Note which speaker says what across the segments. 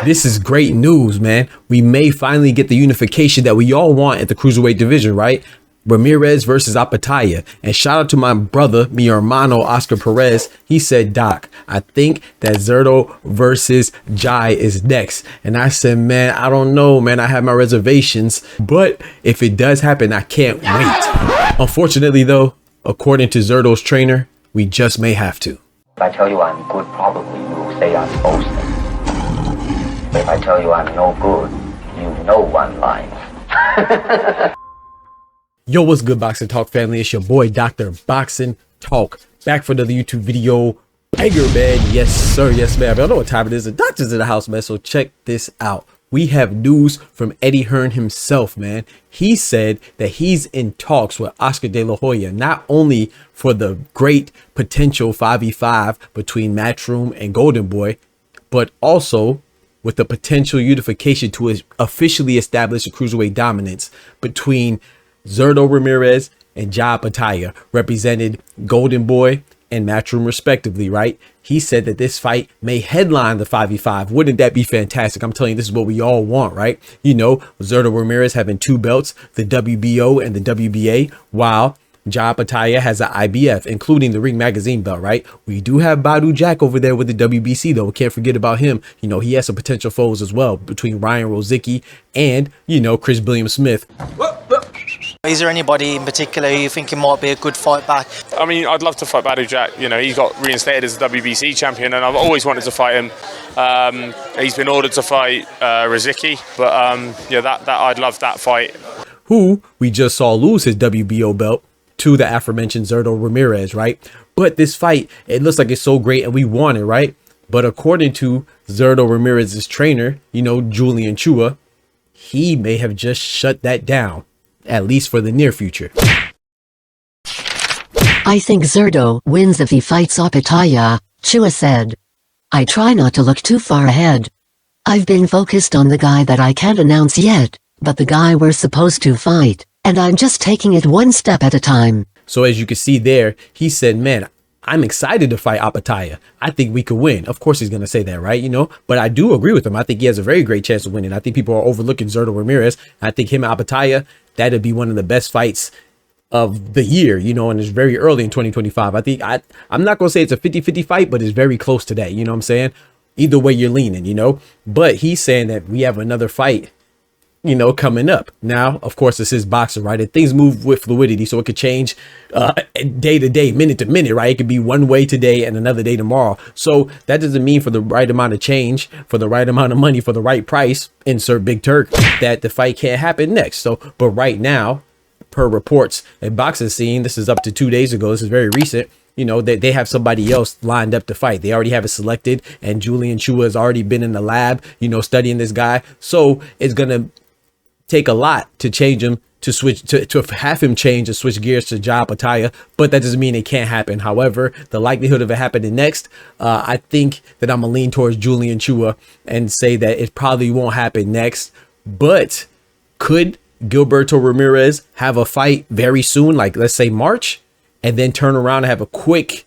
Speaker 1: This is great news, man. We may finally get the unification that we all want at the cruiserweight division, right? Ramirez versus Opetaia. And shout out to my brother, mi hermano, Oscar Perez. He said, Doc, I think that Zurdo versus Jai is next. And I said, man, I don't know, man. I have my reservations. But if it does happen, I can't wait. Unfortunately, though, according to Zurdo's trainer, we just may have to.
Speaker 2: If I tell you I'm good, probably you'll say I'm boasting. If I tell you I'm no good, you know one line.
Speaker 1: Yo, what's good, Boxing Talk family? It's your boy, Dr. Boxing Talk, back for another YouTube video. Banger, man. Yes, sir. Yes, man. I don't know what time it is. The doctor's in the house, man. So check this out. We have news from Eddie Hearn himself, man. He said that he's in talks with Oscar De La Hoya, not only for the great potential 5v5 between Matchroom and Golden Boy, but also with the potential unification to officially establish a cruiserweight dominance between Zurdo Ramirez and Jai Opetaia, represented Golden Boy and Matchroom respectively, right? He said that this fight may headline the 5v5. Wouldn't that be fantastic? I'm telling you, this is what we all want, right? You know, Zurdo Ramirez having two belts, the WBO and the WBA, while Jai Opetaia has an IBF, including the Ring Magazine belt, right? We do have Badu Jack over there with the WBC, though. We can't forget about him. You know, he has some potential foes as well between Ryan Rozicki and, you know, Chris Billiam Smith.
Speaker 3: Is there anybody in particular who you think might be a good fight back?
Speaker 4: I mean, I'd love to fight Badu Jack. You know, he got reinstated as the WBC champion, and I've always wanted to fight him. He's been ordered to fight Rozicki, but yeah, that I'd love that fight.
Speaker 1: Who we just saw lose his WBO belt to the aforementioned Zurdo Ramirez, right? But this fight, it looks like it's so great and we want it, right? But according to Zurdo Ramirez's trainer, you know, Julian Chua, he may have just shut that down, at least for the near future.
Speaker 5: I think Zurdo wins if he fights Opetaia, Chua said. I try not to look too far ahead. I've been focused on the guy that I can't announce yet, but the guy we're supposed to fight, and I'm just taking it one step at a time.
Speaker 1: So as you can see there, he said, man, I'm excited to fight Opetaia. I think we could win. Of course he's going to say that, right? You know, but I do agree with him. I think he has a very great chance of winning. I think people are overlooking Zurdo Ramirez. I think him and Opetaia, that'd be one of the best fights of the year, you know, and it's very early in 2025. I think I'm not going to say it's a 50-50 fight, but it's very close to that. You know what I'm saying? Either way you're leaning, you know, but he's saying that we have another fight, you know, coming up. Now, of course, this is boxing, right? And things move with fluidity, so it could change day to day, minute to minute, right? It could be one way today and another day tomorrow. So that doesn't mean for the right amount of change, for the right amount of money, for the right price, insert Big Turk, that the fight can't happen next. So, but right now, per reports at Boxing Scene, this is up to 2 days ago. This is very recent. You know, they have somebody else lined up to fight. They already have it selected, and Julian Chua has already been in the lab, you know, studying this guy. So it's gonna take a lot to change him, to switch to have him change and switch gears to Jai Opetaia, but that doesn't mean it can't happen. However, the likelihood of it happening next, I think that I'm gonna lean towards Julian Chua and say that it probably won't happen next. But could Gilberto Ramirez have a fight very soon, like let's say March, and then turn around and have a quick,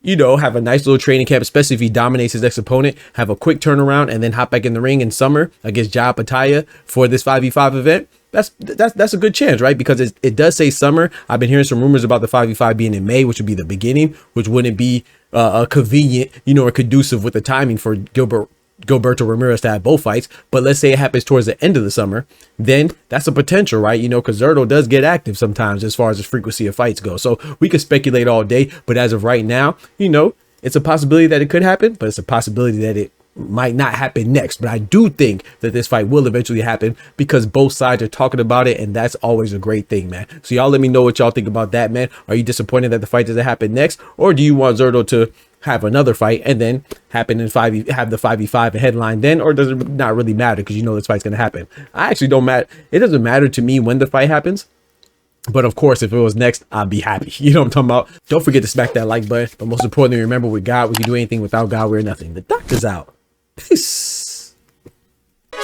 Speaker 1: you know, have a nice little training camp, especially if he dominates his next opponent, have a quick turnaround and then hop back in the ring in summer against Jai Opetaia for this 5v5 event? That's a good chance, right? Because it does say summer. I've been hearing some rumors about the 5v5 being in May, which would be the beginning, which wouldn't be convenient, you know, or conducive with the timing for Gilberto Ramirez to have both fights. But let's say it happens towards the end of the summer, then that's a potential, right? You know, because Zurdo does get active sometimes as far as the frequency of fights go. So we could speculate all day, but as of right now, you know, it's a possibility that it could happen, but it's a possibility that it might not happen next. But I do think that this fight will eventually happen because both sides are talking about it, and that's always a great thing, man. So y'all let me know what y'all think about that, man. Are you disappointed that the fight doesn't happen next, or do you want Zurdo to have another fight and then happen in have the 5v5 and headline then, or does it not really matter because you know this fight's gonna happen? I actually don't matter. It doesn't matter to me when the fight happens, but of course if it was next, I'd be happy. You know what I'm talking about? Don't forget to smack that like button, but most importantly, remember, with God we can do anything. Without God we're nothing. The doctor's out. Peace.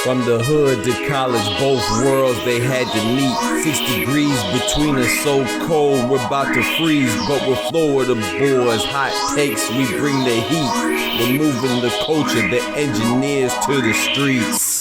Speaker 6: From the hood to college, both worlds they had to meet. 6 degrees between us, so cold we're about to freeze. But we're Florida boys, hot takes, we bring the heat. We're moving the culture, the engineers to the streets.